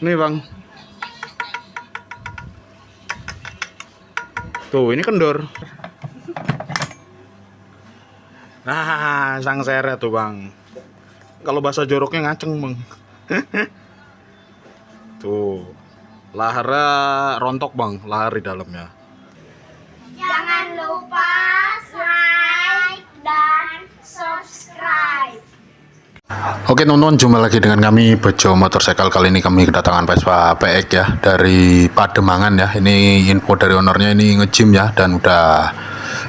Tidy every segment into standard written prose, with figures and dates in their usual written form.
Nih bang, tuh ini kendor. Sang seret tuh bang. Kalau bahasa joroknya ngaceng bang. Tuh, laharnya rontok bang, lahar di dalamnya. Jangan lupa like dan subscribe. Oke teman-teman, jumpa lagi dengan kami Bejo Motorcycle. Kali ini kami kedatangan Vespa PX ya, dari Pademangan ya. Ini info dari ownernya, ini nge-gym ya, dan udah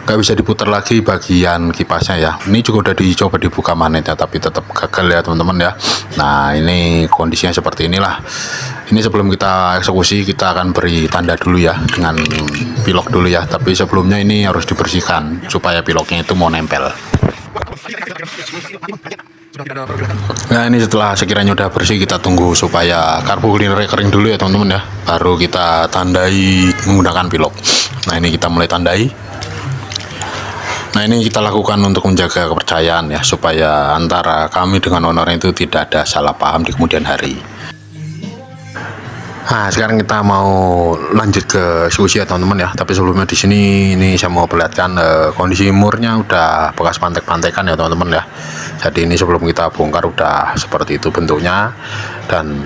nggak bisa diputar lagi bagian kipasnya ya. Ini juga udah dicoba dibuka manetnya, tapi tetap gagal ya teman-teman ya. Nah ini kondisinya seperti inilah. Ini sebelum kita eksekusi, kita akan beri tanda dulu ya, dengan pilok dulu ya. Tapi sebelumnya ini harus dibersihkan, supaya piloknya itu mau nempel. Nah ini setelah sekiranya udah bersih, kita tunggu supaya karbu cleaner kering dulu ya teman-teman ya, baru kita tandai menggunakan pilok. Nah ini kita mulai tandai. Nah ini kita lakukan untuk menjaga kepercayaan ya, supaya antara kami dengan owner itu tidak ada salah paham di kemudian hari. Nah sekarang kita mau lanjut ke sushi ya teman-teman ya, tapi sebelumnya di sini ini saya mau perlihatkan kondisi murnya udah bekas pantek-pantekan ya teman-teman ya. Jadi ini sebelum kita bongkar udah seperti itu bentuknya, dan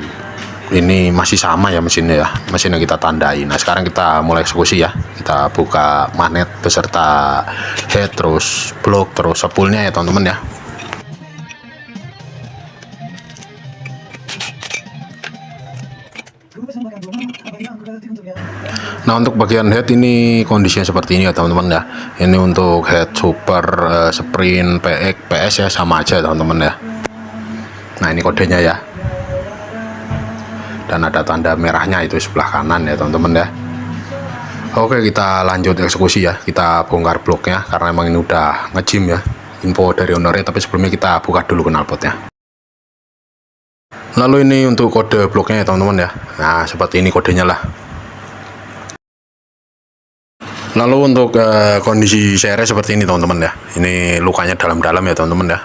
ini masih sama ya mesinnya ya, mesin yang kita tandai. Nah sekarang kita mulai eksekusi ya, kita buka magnet beserta head, terus blok, terus sepulnya ya teman-teman ya. Nah untuk bagian head ini kondisinya seperti ini ya teman-teman ya. Ini untuk head super sprint PX PS ya, sama aja teman-teman ya. Nah ini kodenya ya, dan ada tanda merahnya itu sebelah kanan ya teman-teman ya. Oke kita lanjut eksekusi ya, kita bongkar bloknya karena emang ini udah nge-gym ya, info dari ownernya. Tapi sebelumnya kita buka dulu knalpotnya. Lalu ini untuk kode bloknya ya teman-teman ya. Nah seperti ini kodenya lah. Lalu untuk kondisi sernya seperti ini teman-teman ya. Ini lukanya dalam-dalam ya teman-teman ya,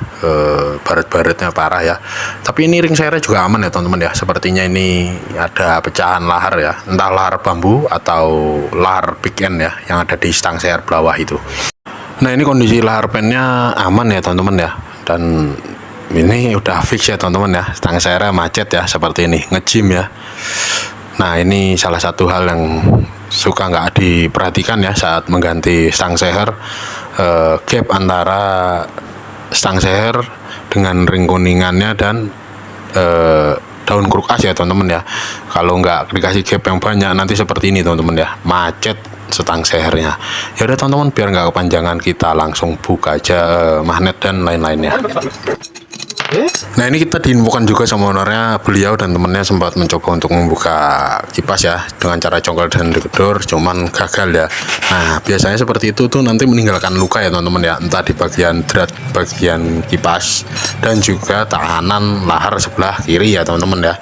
baret-baretnya parah ya. Tapi ini ring sernya juga aman ya teman-teman ya. Sepertinya ini ada pecahan lahar ya, entah lahar bambu atau lahar big end ya, yang ada di stang ser bawah itu. Nah ini kondisi lahar pennya aman ya teman-teman ya, dan ini udah fix ya teman-teman ya. Stang sernya macet ya seperti ini, nge-gym ya. Nah ini salah satu hal yang suka nggak diperhatikan ya saat mengganti stang seher, gap antara stang seher dengan ring kuningannya dan daun kruk as ya teman-teman ya. Kalau nggak dikasih gap yang banyak, nanti seperti ini teman-teman ya, macet stang sehernya. Ya udah teman-teman, biar nggak kepanjangan, kita langsung buka aja magnet dan lain-lainnya. Nah ini kita diinfokan juga sama ownernya, beliau dan temennya sempat mencoba untuk membuka kipas ya dengan cara congkel dan digedor, cuman gagal ya. Nah biasanya seperti itu tuh nanti meninggalkan luka ya teman-teman ya, entah di bagian drat bagian kipas dan juga tahanan lahar sebelah kiri ya teman-teman ya.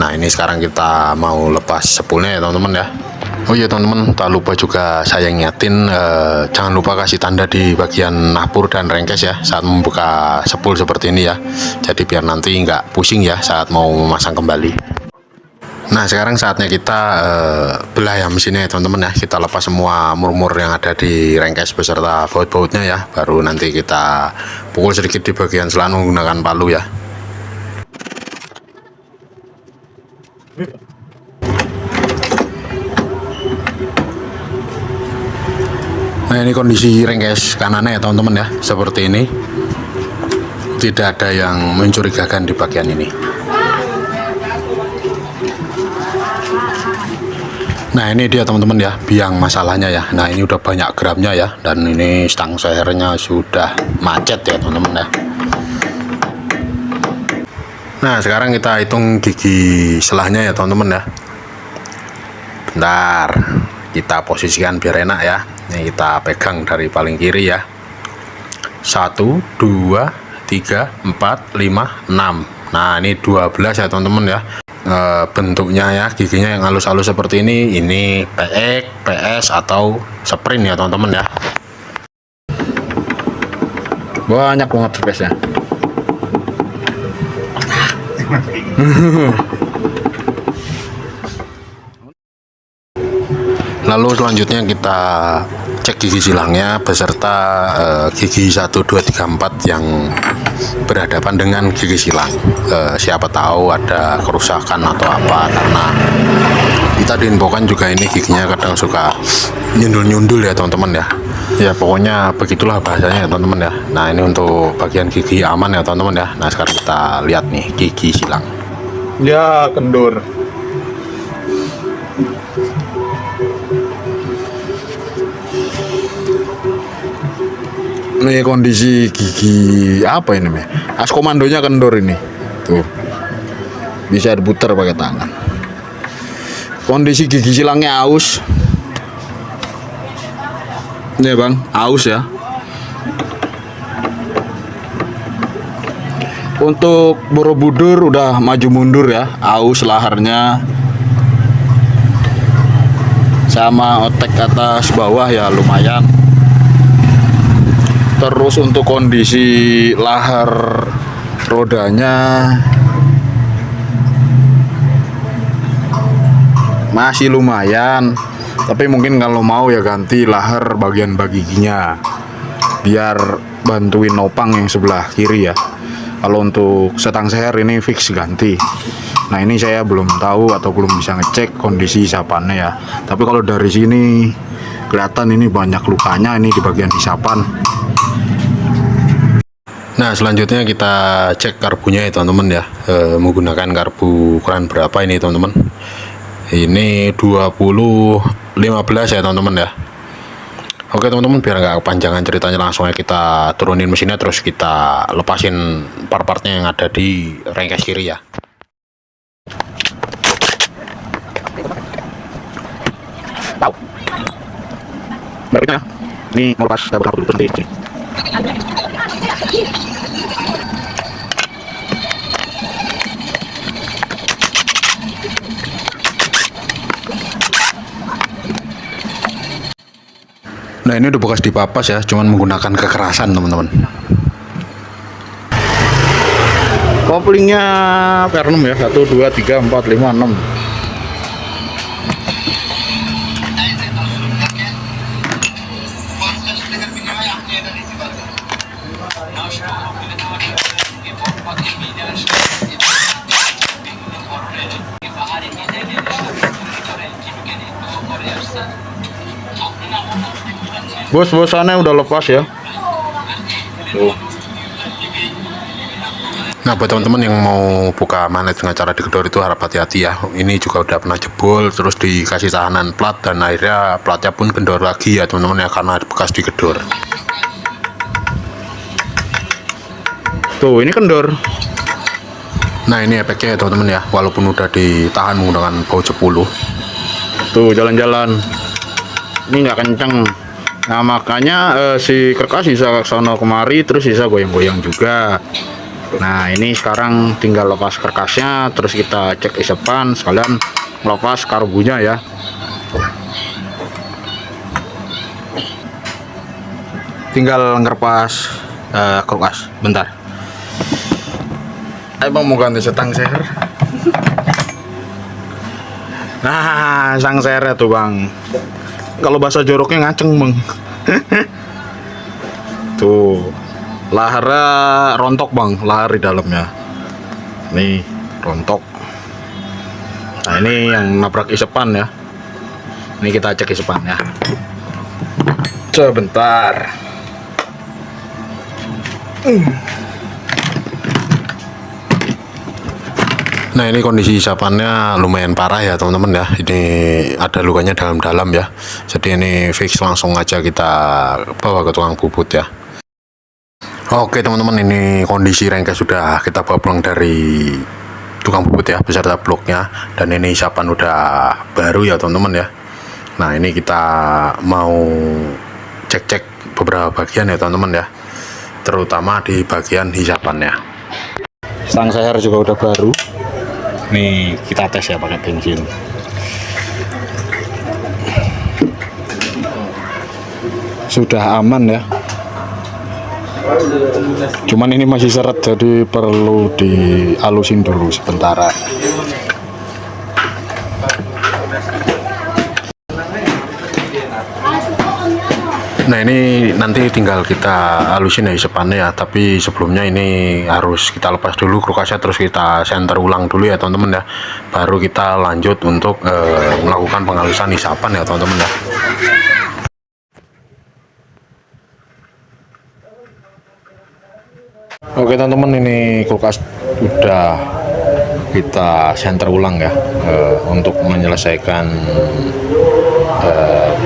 Nah ini sekarang kita mau lepas sepulnya ya teman-teman ya. Oh iya teman-teman, tak lupa juga saya ingatin, jangan lupa kasih tanda di bagian napur dan rengkes ya saat membuka sepul seperti ini ya. Jadi biar nanti nggak pusing ya saat mau memasang kembali. Nah sekarang saatnya kita belah ya mesinnya ya teman-teman ya. Kita lepas semua mur-mur yang ada di rengkes beserta baut-bautnya ya. Baru nanti kita pukul sedikit di bagian selan menggunakan palu ya. Nah ini kondisi rengkes kanannya ya teman-teman ya, seperti ini. Tidak ada yang mencurigakan di bagian ini. Nah ini dia teman-teman ya, biang masalahnya ya. Nah ini udah banyak gramnya ya, dan ini stang sehernya sudah macet ya teman-teman ya. Nah sekarang kita hitung gigi selahnya ya teman-teman ya. Bentar, kita posisikan biar enak ya. Ini kita pegang dari paling kiri ya. 1, 2, 3, 4, 5, 6. Nah ini 12 ya teman-teman ya. Bentuknya ya, giginya yang halus-halus seperti ini PX, PS atau sprint ya teman-teman ya. Banyak banget space-nya. Lalu selanjutnya kita cek gigi silangnya beserta gigi 1, 2, 3, 4 yang berhadapan dengan gigi silang. Siapa tahu ada kerusakan atau apa, karena kita diinfokan juga ini giginya kadang suka nyundul-nyundul ya teman-teman ya. Ya pokoknya begitulah bahasanya ya teman-teman ya. Nah ini untuk bagian gigi aman ya teman-teman ya. Nah sekarang kita lihat nih gigi silang. Ya kendor. Ini kondisi gigi apa ini, as komandonya kendor ini. Tuh. Bisa diputar pakai tangan. Kondisi gigi silangnya aus. Ini Bang, aus ya. Untuk Borobudur udah maju mundur ya, aus laharnya. Sama otek atas bawah ya lumayan. Terus untuk kondisi lahar rodanya masih lumayan, tapi mungkin kalau mau ya ganti lahar bagian giginya biar bantuin nopang yang sebelah kiri ya. Kalau untuk setang seher ini fix ganti. Nah ini saya belum tahu atau belum bisa ngecek kondisi hisapannya ya, tapi kalau dari sini kelihatan ini banyak lukanya ini di bagian hisapan. Nah selanjutnya kita cek karbunya ya teman-teman ya. Menggunakan karbu ukuran berapa ini teman-teman? Ini 2015 ya teman-teman ya. Oke teman-teman, biar nggak kepanjangan ceritanya, langsung aja kita turunin mesinnya, terus kita lepasin part-partnya yang ada di rengkes kiri ya. Tahu. Berikutnya ini mau lepas beberapa dulu berhenti. Nah ini udah bekas dipapas ya, cuman menggunakan kekerasan teman-teman. Koplingnya per 6 ya, 1, 2, 3, 4, 5, 6. Bos-bosannya udah lepas ya. Tuh. Nah buat teman-teman yang mau buka magnet dengan cara digedor itu harap hati-hati ya. Ini juga udah pernah jebol, terus dikasih tahanan plat, dan akhirnya platnya pun kendor lagi ya teman-teman ya, karena bekas digedor. Tuh ini kendor. Nah ini efeknya ya teman-teman ya, walaupun udah ditahan menggunakan bau jepuluh. Tuh jalan-jalan. Ini nggak kenceng. Nah makanya si kerkas bisa ke sono kemari, terus bisa goyang-goyang juga. Nah ini sekarang tinggal lepas kerkasnya, terus kita cek isepan, sekalian lepas karbunya ya. Tinggal ngerpas kerkas, bentar. Emang mau ganti setang seher. Nah sang seher tuh Bang. Kalau bahasa joroknya ngaceng Bang. Tuh laharnya rontok Bang, lahar di dalamnya nih rontok. Nah ini yang nabrak isepan ya. Ini kita cek isepan ya sebentar. Nah ini kondisi hisapannya lumayan parah ya teman-teman ya. Ini ada lukanya dalam-dalam ya. Jadi ini fix, langsung aja kita bawa ke tukang bubut ya. Oke teman-teman, ini kondisi rengkes sudah kita bawa pulang dari tukang bubut ya, beserta bloknya. Dan ini hisapan udah baru ya teman-teman ya. Nah ini kita mau cek-cek beberapa bagian ya teman-teman ya, terutama di bagian hisapannya. Stang seher juga udah baru. Nih kita tes ya pakai bensin. Sudah aman ya. Cuman ini masih seret, jadi perlu dihalusin dulu sementara. Nah ini nanti tinggal kita halusin ya isepannya ya, tapi sebelumnya ini harus kita lepas dulu kulkasnya, terus kita senter ulang dulu ya teman-teman ya, baru kita lanjut untuk melakukan penghalusan isapan ya teman-teman ya. Oke teman-teman, ini kulkas udah kita senter ulang ya, untuk menyelesaikan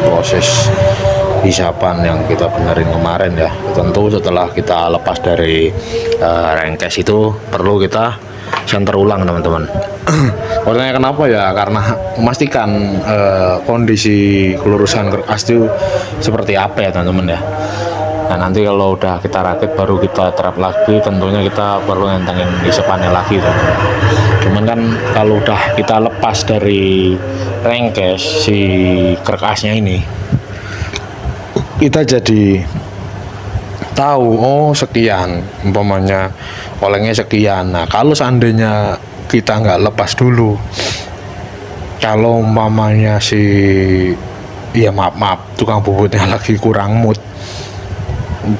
proses isapan yang kita benerin kemarin ya. Tentu setelah kita lepas dari rengkes itu perlu kita senter ulang teman-teman. Karena kenapa ya, karena memastikan kondisi kelurusan kertas itu seperti apa ya teman-teman ya. Nah nanti kalau udah kita rakit baru kita terap lagi, tentunya kita perlu ngentengin isapannya lagi teman-teman. Cuman kan kalau udah kita lepas dari rengkes si kerkasnya ini, kita jadi tahu oh sekian, umpamanya olengnya sekian. Nah kalau seandainya kita nggak lepas dulu, kalau umpamanya si ya maaf tukang bubutnya lagi kurang mood,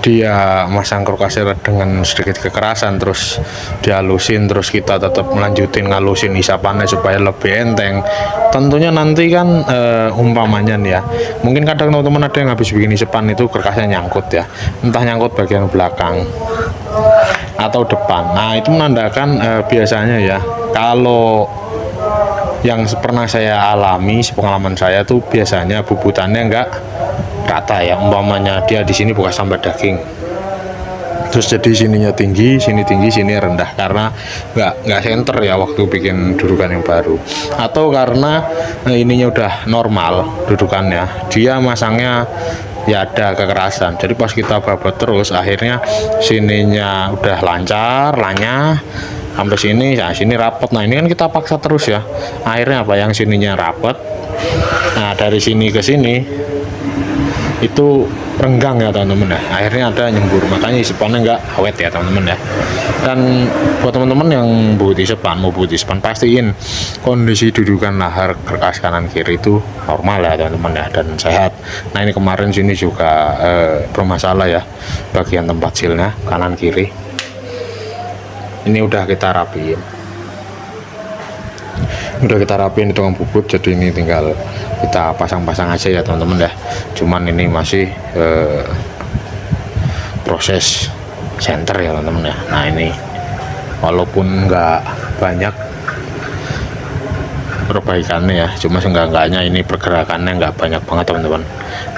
dia masang kulkasnya dengan sedikit kekerasan, terus dihalusin, terus kita tetap melanjutin ngalusin isapannya supaya lebih enteng, tentunya nanti kan umpamanya nih ya, mungkin kadang teman-teman ada yang habis bikin isapan itu kertasnya nyangkut ya, entah nyangkut bagian belakang atau depan. Nah itu menandakan biasanya ya, kalau yang pernah saya alami, pengalaman saya tuh biasanya bubutannya enggak rata ya, umpamanya dia di sini bekas sambat daging, terus jadi sininya tinggi, sini rendah, karena nggak center ya waktu bikin dudukan yang baru, atau karena ininya udah normal dudukannya, dia masangnya ya ada kekerasan, jadi pas kita babat terus akhirnya sininya udah lancar lanya sampai sini, nah sini rapet. Nah ini kan kita paksa terus ya, akhirnya apa, yang sininya rapet, nah dari sini ke sini itu renggang ya teman-teman ya, akhirnya ada nyembur, makanya isapannya nggak awet ya teman-teman ya. Dan buat teman-teman yang buat isapan, mau buat isapan, pastiin kondisi dudukan lahar kerkas kanan kiri itu normal ya teman-teman ya, dan sehat. Nah ini kemarin sini juga bermasalah ya, bagian tempat silnya kanan kiri ini udah kita rapiin, di tukang bubut, jadi ini tinggal kita pasang-pasang aja ya teman-teman ya. Cuman ini masih proses center ya teman-teman ya. Nah ini walaupun nggak banyak perbaikannya ya, cuma seenggak-enggaknya ini pergerakannya nggak banyak banget teman-teman,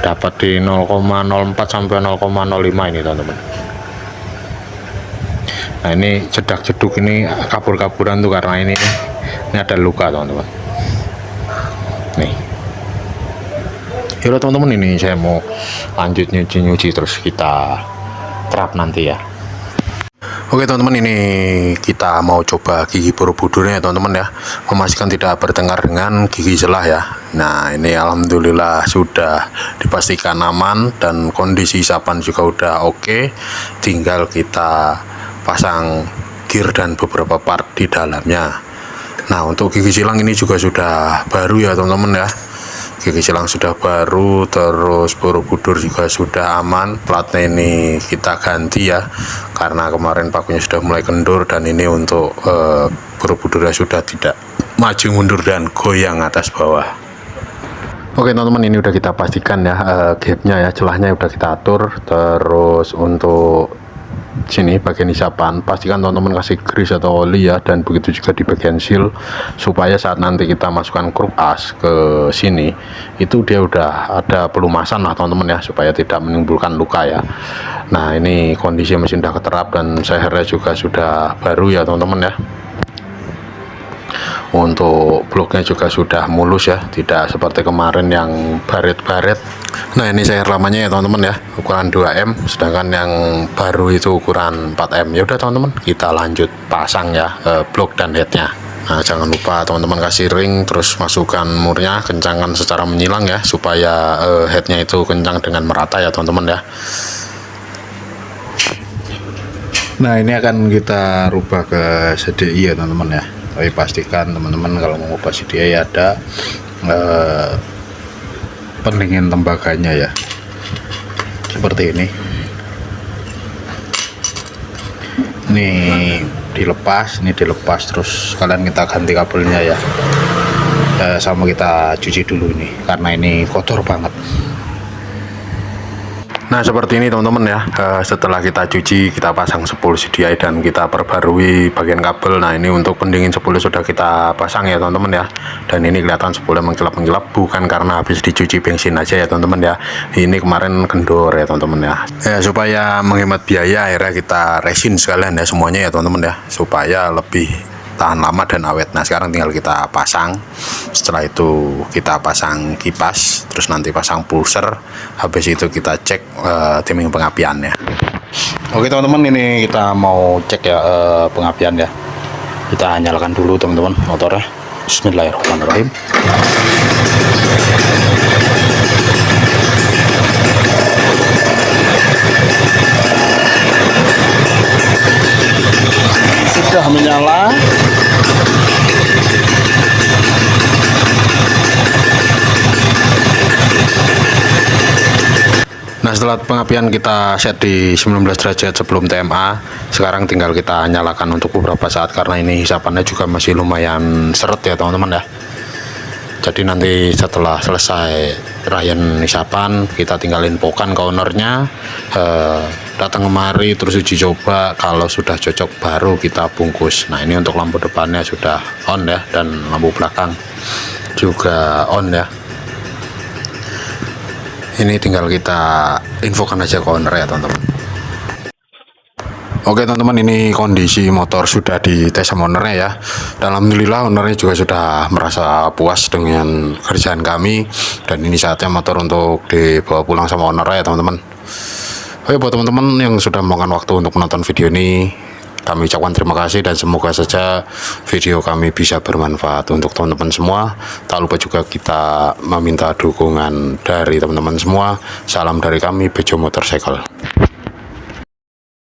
dapat di 0,04 sampai 0,05 ini teman-teman. Nah ini jedak-jeduk ini kabur-kaburan tuh karena ini ada luka teman-teman. Nih yaudah teman-teman, ini saya mau lanjut nyuci terus kita terap nanti ya. Oke teman-teman, ini kita mau coba gigi Borobudurnya ya teman-teman ya, memastikan tidak bertengkar dengan gigi selah ya. Nah ini alhamdulillah sudah dipastikan aman dan kondisi isapan juga udah oke, tinggal kita pasang gear dan beberapa part di dalamnya. Nah untuk gigi silang ini juga sudah baru ya teman-teman ya, gigi silang sudah baru, terus Borobudur juga sudah aman. Platnya ini kita ganti ya, karena kemarin pakunya sudah mulai kendur, dan ini untuk Borobudurnya sudah tidak maju mundur dan goyang atas bawah. Oke teman-teman, ini udah kita pastikan ya, gapnya ya, celahnya udah kita atur. Terus untuk sini bagian isapan pastikan teman-teman kasih grease atau oli ya, dan begitu juga di bagian seal, supaya saat nanti kita masukkan kruk as ke sini itu dia udah ada pelumasan lah teman-teman ya, supaya tidak menimbulkan luka ya. Nah ini kondisi mesin udah keterap dan sehernya juga sudah baru ya teman-teman ya. Untuk bloknya juga sudah mulus ya, tidak seperti kemarin yang baret-baret. Nah ini seher lamanya ya teman-teman ya, ukuran 2M, sedangkan yang baru itu ukuran 4M. Ya udah teman-teman, kita lanjut pasang ya blok dan headnya. Nah jangan lupa teman-teman kasih ring, terus masukkan murnya, kencangkan secara menyilang ya, supaya headnya itu kencang dengan merata ya teman-teman ya. Nah ini akan kita rubah ke CDI ya teman-teman ya, tapi pastikan teman-teman kalau mau ubah CDI ada pendingin tembaganya ya. seperti ini. Ini dilepas, terus kalian kita ganti kabelnya ya. Sama kita cuci dulu ini karena ini kotor banget. Nah seperti ini teman-teman ya, setelah kita cuci, kita pasang spool CDI dan kita perbarui bagian kabel. Nah ini untuk pendingin spool sudah kita pasang ya teman-teman ya, dan ini kelihatan spoolnya mengkilap-mengkilap bukan karena habis dicuci bensin aja ya teman-teman ya, ini kemarin kendor ya teman-teman ya. Supaya menghemat biaya akhirnya kita resin sekalian ya semuanya ya teman-teman ya, supaya lebih tahan lama dan awet. Nah sekarang tinggal kita pasang, setelah itu kita pasang kipas, terus nanti pasang pulser, habis itu kita cek timing pengapiannya. Oke teman-teman, ini kita mau cek ya pengapian ya. Kita nyalakan dulu teman-teman motornya. Bismillahirrahmanirrahim. Sudah menyala. Nah setelah pengapian kita set di 19 derajat sebelum TMA, sekarang tinggal kita nyalakan untuk beberapa saat karena ini hisapannya juga masih lumayan seret ya teman-teman ya. Jadi nanti setelah selesai rayaan hisapan, kita tinggal infokan ke ownernya, datang kemari terus uji coba, kalau sudah cocok baru kita bungkus. Nah ini untuk lampu depannya sudah on ya, dan lampu belakang juga on ya. Ini tinggal kita infokan aja ke owner ya teman-teman. Oke teman-teman, ini kondisi motor sudah dites sama ownernya ya. Dan alhamdulillah ownernya juga sudah merasa puas dengan kerjaan kami. Dan ini saatnya motor untuk dibawa pulang sama ownernya ya teman-teman. Oke, buat teman-teman yang sudah meluangkan waktu untuk menonton video ini, kami ucapkan terima kasih dan semoga saja video kami bisa bermanfaat untuk teman-teman semua. Tak lupa juga kita meminta dukungan dari teman-teman semua. Salam dari kami, Bejo Motorcycle.